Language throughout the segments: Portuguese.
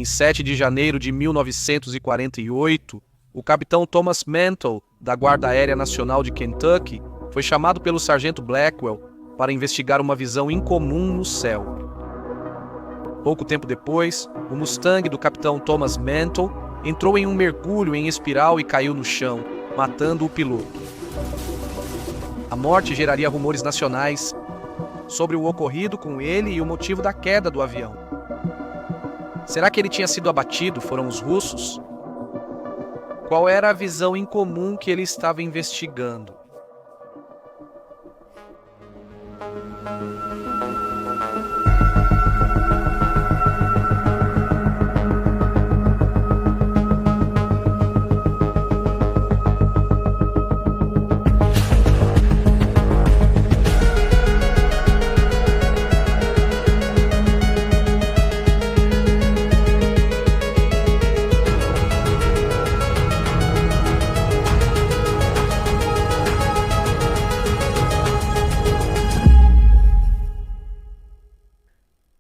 Em 7 de janeiro de 1948, o capitão Thomas Mantle, da Guarda Aérea Nacional de Kentucky, foi chamado pelo sargento Blackwell para investigar uma visão incomum no céu. Pouco tempo depois, o Mustang do capitão Thomas Mantle entrou em um mergulho em espiral e caiu no chão, matando o piloto. A morte geraria rumores nacionais sobre o ocorrido com ele e o motivo da queda do avião. Será que ele tinha sido abatido? Foram os russos? Qual era a visão incomum que ele estava investigando?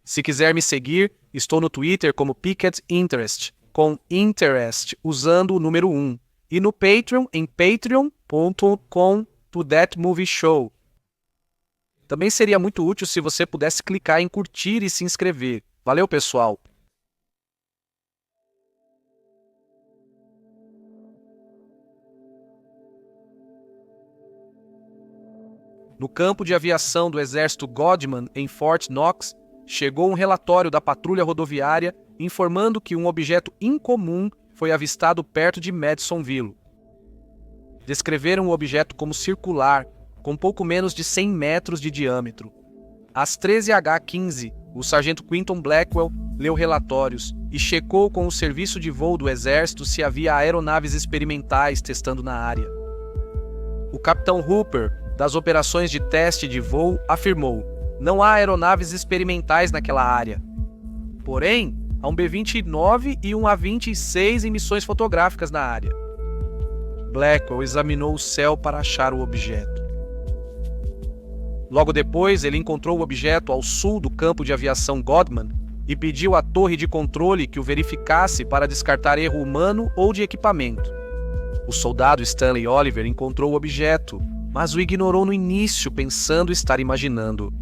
Se quiser me seguir, estou no Twitter como Picket Interest, com Interest usando o número 1, e no Patreon em patreon.com/thatmovieshow. Também seria muito útil se você pudesse clicar em curtir e se inscrever. Valeu, pessoal! No campo de aviação do exército Godman, em Fort Knox, chegou um relatório da patrulha rodoviária informando que um objeto incomum foi avistado perto de Madisonville. Descreveram o objeto como circular, com pouco menos de 100 metros de diâmetro. Às 13h15, o sargento Quinton Blackwell leu relatórios e checou com o serviço de voo do exército se havia aeronaves experimentais testando na área. O capitão Hooper, das operações de teste de voo, afirmou: não há aeronaves experimentais naquela área. Porém, há um B-29 e um A-26 em missões fotográficas na área. Blackwell examinou o céu para achar o objeto. Logo depois, ele encontrou o objeto ao sul do campo de aviação Godman e pediu à torre de controle que o verificasse para descartar erro humano ou de equipamento. O soldado Stanley Oliver encontrou o objeto, mas o ignorou no início, pensando estar imaginando.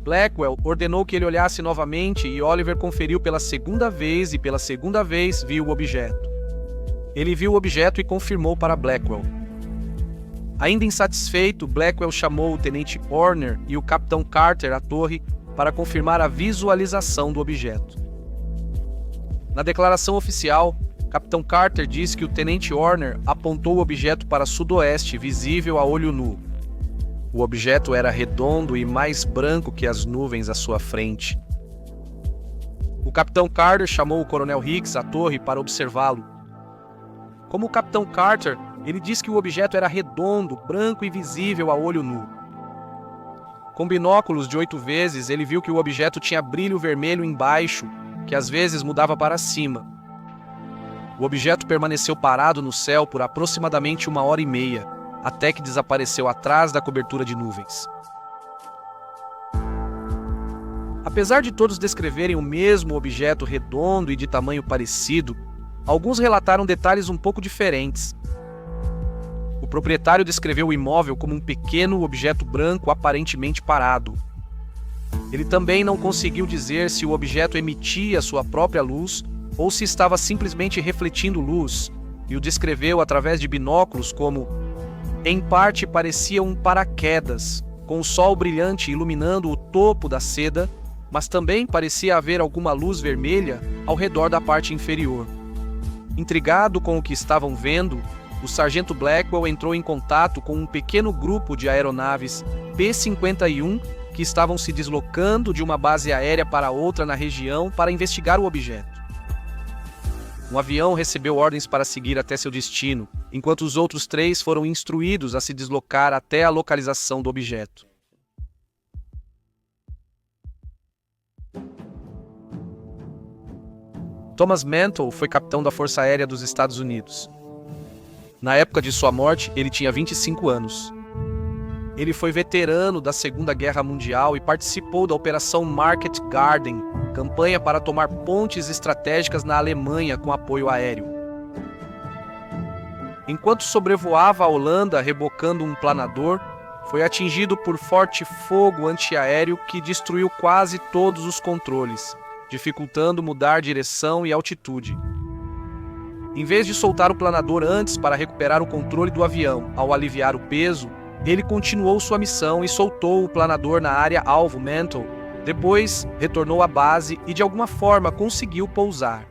Blackwell ordenou que ele olhasse novamente e Oliver conferiu pela segunda vez e pela segunda vez viu o objeto. Ele viu o objeto e confirmou para Blackwell. Ainda insatisfeito, Blackwell chamou o tenente Horner e o capitão Carter à torre para confirmar a visualização do objeto. Na declaração oficial, capitão Carter disse que o tenente Horner apontou o objeto para sudoeste, visível a olho nu. O objeto era redondo e mais branco que as nuvens à sua frente. O capitão Carter chamou o coronel Hicks à torre para observá-lo. Como o capitão Carter, ele disse que o objeto era redondo, branco e visível a olho nu. Com binóculos de 8 vezes, ele viu que o objeto tinha brilho vermelho embaixo, que às vezes mudava para cima. O objeto permaneceu parado no céu por aproximadamente 1h30. Até que desapareceu atrás da cobertura de nuvens. Apesar de todos descreverem o mesmo objeto redondo e de tamanho parecido, alguns relataram detalhes um pouco diferentes. O proprietário descreveu o imóvel como um pequeno objeto branco aparentemente parado. Ele também não conseguiu dizer se o objeto emitia sua própria luz ou se estava simplesmente refletindo luz, e o descreveu através de binóculos como: em parte parecia um paraquedas, com o sol brilhante iluminando o topo da seda, mas também parecia haver alguma luz vermelha ao redor da parte inferior. Intrigado com o que estavam vendo, o sargento Blackwell entrou em contato com um pequeno grupo de aeronaves P-51 que estavam se deslocando de uma base aérea para outra na região para investigar o objeto. Um avião recebeu ordens para seguir até seu destino, enquanto os outros 3 foram instruídos a se deslocar até a localização do objeto. Thomas Mantle foi capitão da Força Aérea dos Estados Unidos. Na época de sua morte, ele tinha 25 anos. Ele foi veterano da Segunda Guerra Mundial e participou da Operação Market Garden, campanha para tomar pontes estratégicas na Alemanha com apoio aéreo. Enquanto sobrevoava a Holanda rebocando um planador, foi atingido por forte fogo antiaéreo que destruiu quase todos os controles, dificultando mudar direção e altitude. Em vez de soltar o planador antes para recuperar o controle do avião ao aliviar o peso, ele continuou sua missão e soltou o planador na área alvo Mantle. Depois, retornou à base e de alguma forma conseguiu pousar.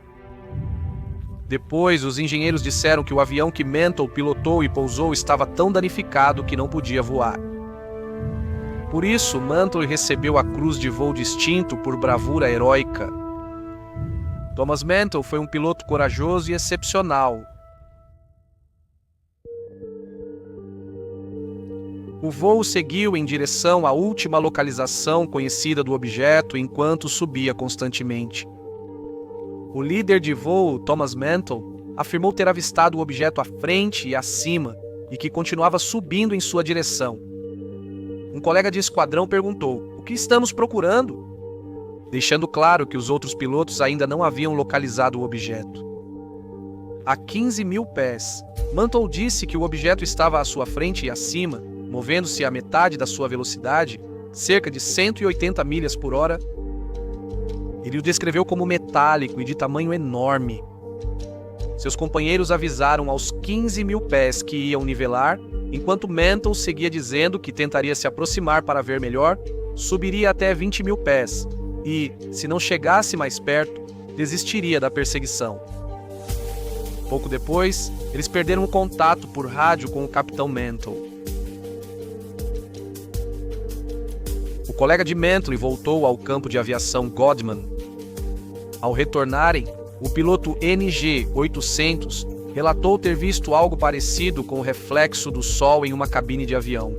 Depois, os engenheiros disseram que o avião que Mantle pilotou e pousou estava tão danificado que não podia voar. Por isso, Mantle recebeu a Cruz de Voo Distinto por bravura heróica. Thomas Mantle foi um piloto corajoso e excepcional. O voo seguiu em direção à última localização conhecida do objeto enquanto subia constantemente. O líder de voo, Thomas Mantle, afirmou ter avistado o objeto à frente e acima e que continuava subindo em sua direção. Um colega de esquadrão perguntou: "O que estamos procurando?", deixando claro que os outros pilotos ainda não haviam localizado o objeto. A 15.000 pés, Mantle disse que o objeto estava à sua frente e acima, movendo-se à metade da sua velocidade, cerca de 180 milhas por hora. Ele o descreveu como metálico e de tamanho enorme. Seus companheiros avisaram aos 15.000 pés que iam nivelar, enquanto Mantle seguia dizendo que tentaria se aproximar para ver melhor, subiria até 20.000 pés e, se não chegasse mais perto, desistiria da perseguição. Pouco depois, eles perderam o contato por rádio com o capitão Mantle. O colega de Mantle voltou ao campo de aviação Godman. Ao retornarem, o piloto NG-800 relatou ter visto algo parecido com o reflexo do sol em uma cabine de avião.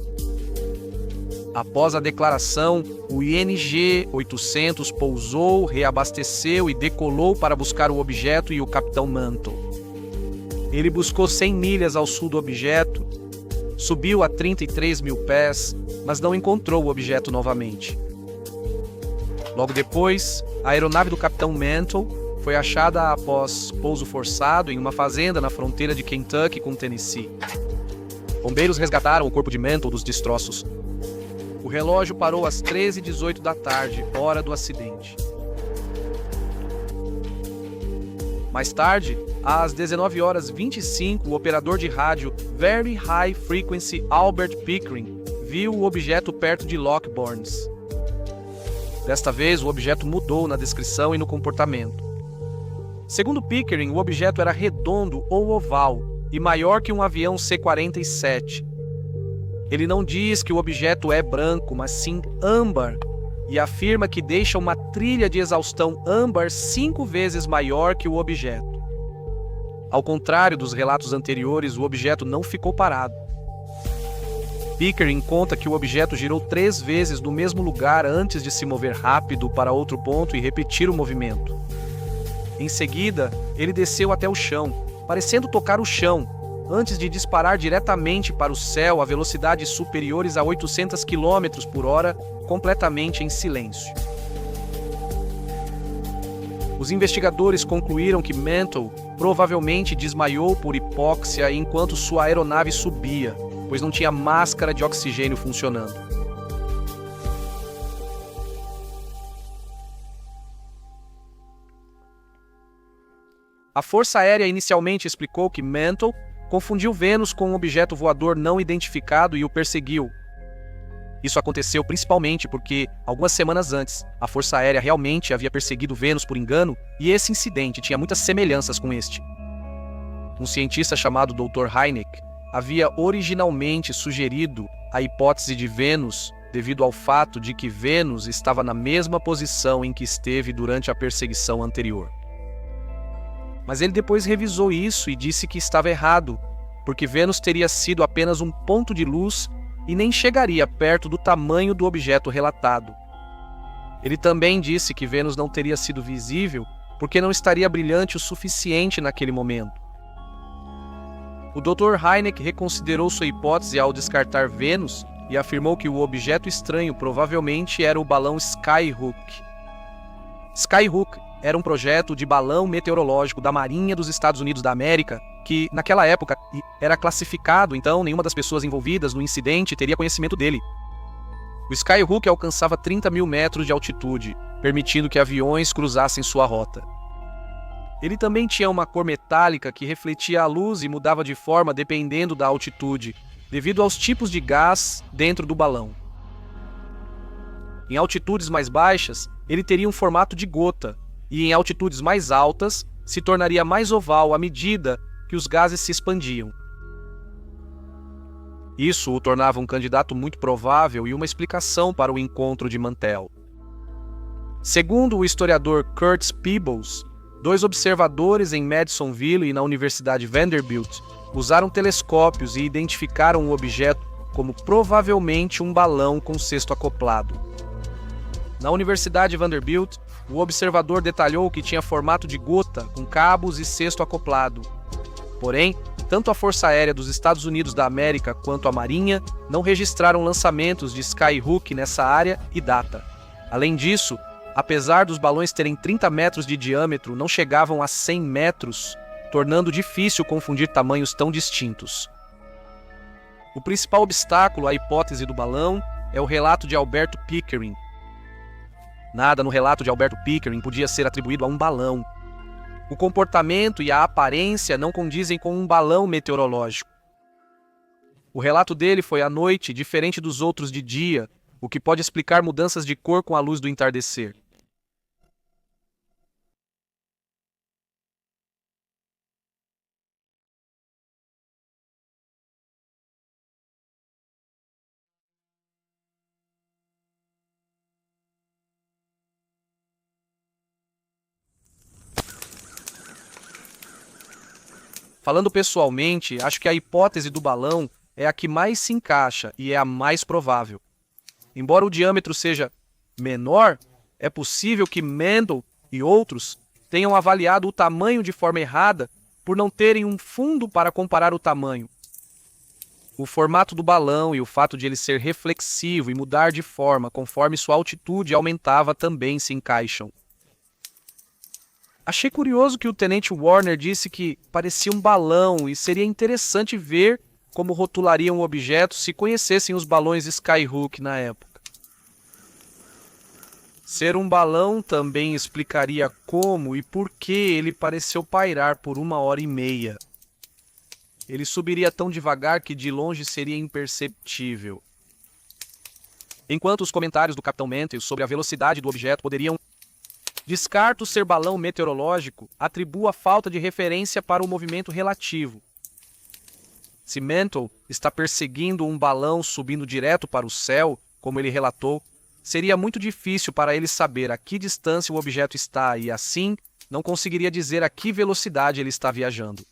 Após a declaração, o NG-800 pousou, reabasteceu e decolou para buscar o objeto e o capitão Mantle. Ele buscou 100 milhas ao sul do objeto, subiu a 33.000 pés, mas não encontrou o objeto novamente. Logo depois, a aeronave do capitão Mantle foi achada após pouso forçado em uma fazenda na fronteira de Kentucky com Tennessee. Bombeiros resgataram o corpo de Mantle dos destroços. O relógio parou às 13h18 da tarde, hora do acidente. Mais tarde, às 19h25, o operador de rádio Very High Frequency Albert Pickering viu o objeto perto de Lockbournes. Desta vez, o objeto mudou na descrição e no comportamento. Segundo Pickering, o objeto era redondo ou oval e maior que um avião C-47. Ele não diz que o objeto é branco, mas sim âmbar, e afirma que deixa uma trilha de exaustão âmbar 5 vezes maior que o objeto. Ao contrário dos relatos anteriores, o objeto não ficou parado. Pickering conta que o objeto girou 3 vezes no mesmo lugar antes de se mover rápido para outro ponto e repetir o movimento. Em seguida, ele desceu até o chão, parecendo tocar o chão, antes de disparar diretamente para o céu a velocidades superiores a 800 km por hora, completamente em silêncio. Os investigadores concluíram que Mantle provavelmente desmaiou por hipóxia enquanto sua aeronave subia, pois não tinha máscara de oxigênio funcionando. A Força Aérea inicialmente explicou que Mantle confundiu Vênus com um objeto voador não identificado e o perseguiu. Isso aconteceu principalmente porque, algumas semanas antes, a Força Aérea realmente havia perseguido Vênus por engano e esse incidente tinha muitas semelhanças com este. Um cientista chamado Dr. Hynek havia originalmente sugerido a hipótese de Vênus devido ao fato de que Vênus estava na mesma posição em que esteve durante a perseguição anterior. Mas ele depois revisou isso e disse que estava errado, porque Vênus teria sido apenas um ponto de luz e nem chegaria perto do tamanho do objeto relatado. Ele também disse que Vênus não teria sido visível porque não estaria brilhante o suficiente naquele momento. O Dr. Hynek reconsiderou sua hipótese ao descartar Vênus e afirmou que o objeto estranho provavelmente era o balão Skyhook. Skyhook era um projeto de balão meteorológico da Marinha dos Estados Unidos da América que, naquela época, era classificado, então nenhuma das pessoas envolvidas no incidente teria conhecimento dele. O Skyhook alcançava 30 mil metros de altitude, permitindo que aviões cruzassem sua rota. Ele também tinha uma cor metálica que refletia a luz e mudava de forma dependendo da altitude, devido aos tipos de gás dentro do balão. Em altitudes mais baixas, ele teria um formato de gota, e em altitudes mais altas, se tornaria mais oval à medida que os gases se expandiam. Isso o tornava um candidato muito provável e uma explicação para o encontro de Mantell. Segundo o historiador Curtis Peebles, 2 observadores em Madisonville e na Universidade Vanderbilt usaram telescópios e identificaram o objeto como provavelmente um balão com cesto acoplado. Na Universidade Vanderbilt, o observador detalhou que tinha formato de gota com cabos e cesto acoplado. Porém, tanto a Força Aérea dos Estados Unidos da América quanto a Marinha não registraram lançamentos de Skyhook nessa área e data. Além disso, apesar dos balões terem 30 metros de diâmetro, não chegavam a 100 metros, tornando difícil confundir tamanhos tão distintos. O principal obstáculo à hipótese do balão é o relato de Alberto Pickering. Nada no relato de Alberto Pickering podia ser atribuído a um balão. O comportamento e a aparência não condizem com um balão meteorológico. O relato dele foi à noite, diferente dos outros de dia, o que pode explicar mudanças de cor com a luz do entardecer. Falando pessoalmente, acho que a hipótese do balão é a que mais se encaixa e é a mais provável. Embora o diâmetro seja menor, é possível que Mendel e outros tenham avaliado o tamanho de forma errada por não terem um fundo para comparar o tamanho. O formato do balão e o fato de ele ser reflexivo e mudar de forma conforme sua altitude aumentava também se encaixam. Achei curioso que o Tenente Warner disse que parecia um balão e seria interessante ver como rotulariam o objeto se conhecessem os balões Skyhook na época. Ser um balão também explicaria como e por que ele pareceu pairar por 1h30. Ele subiria tão devagar que de longe seria imperceptível. Enquanto os comentários do Capitão Mantell sobre a velocidade do objeto poderiam descarto ser balão meteorológico, atribua a falta de referência para o movimento relativo. Se Mantell está perseguindo um balão subindo direto para o céu, como ele relatou, seria muito difícil para ele saber a que distância o objeto está e, assim, não conseguiria dizer a que velocidade ele está viajando.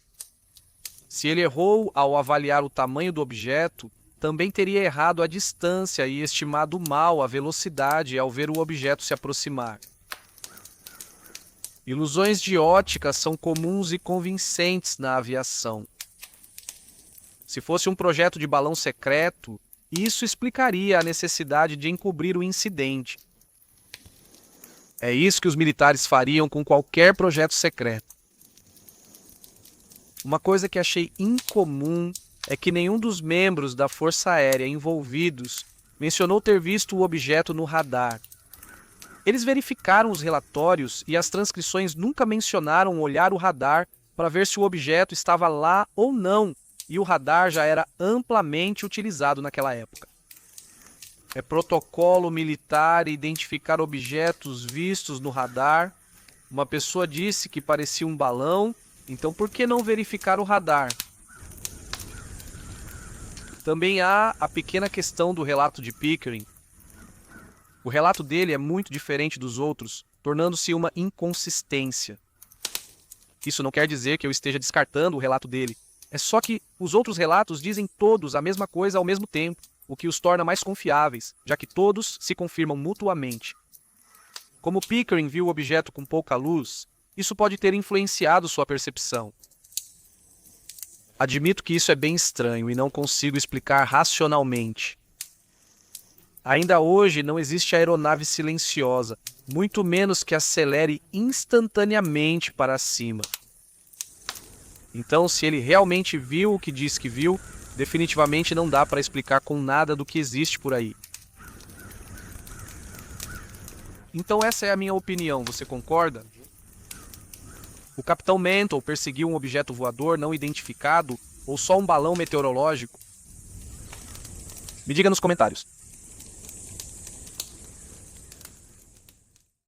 Se ele errou ao avaliar o tamanho do objeto, também teria errado a distância e estimado mal a velocidade ao ver o objeto se aproximar. Ilusões de ótica são comuns e convincentes na aviação. Se fosse um projeto de balão secreto, isso explicaria a necessidade de encobrir o incidente. É isso que os militares fariam com qualquer projeto secreto. Uma coisa que achei incomum é que nenhum dos membros da Força Aérea envolvidos mencionou ter visto o objeto no radar. Eles verificaram os relatórios e as transcrições nunca mencionaram olhar o radar para ver se o objeto estava lá ou não, e o radar já era amplamente utilizado naquela época. É protocolo militar identificar objetos vistos no radar. Uma pessoa disse que parecia um balão, então por que não verificar o radar? Também há a pequena questão do relato de Pickering. O relato dele é muito diferente dos outros, tornando-se uma inconsistência. Isso não quer dizer que eu esteja descartando o relato dele. É só que os outros relatos dizem todos a mesma coisa ao mesmo tempo, o que os torna mais confiáveis, já que todos se confirmam mutuamente. Como Pickering viu o objeto com pouca luz, isso pode ter influenciado sua percepção. Admito que isso é bem estranho e não consigo explicar racionalmente. Ainda hoje não existe aeronave silenciosa, muito menos que acelere instantaneamente para cima. Então, se ele realmente viu o que diz que viu, definitivamente não dá para explicar com nada do que existe por aí. Então essa é a minha opinião, você concorda? O Capitão Mental perseguiu um objeto voador não identificado ou só um balão meteorológico? Me diga nos comentários.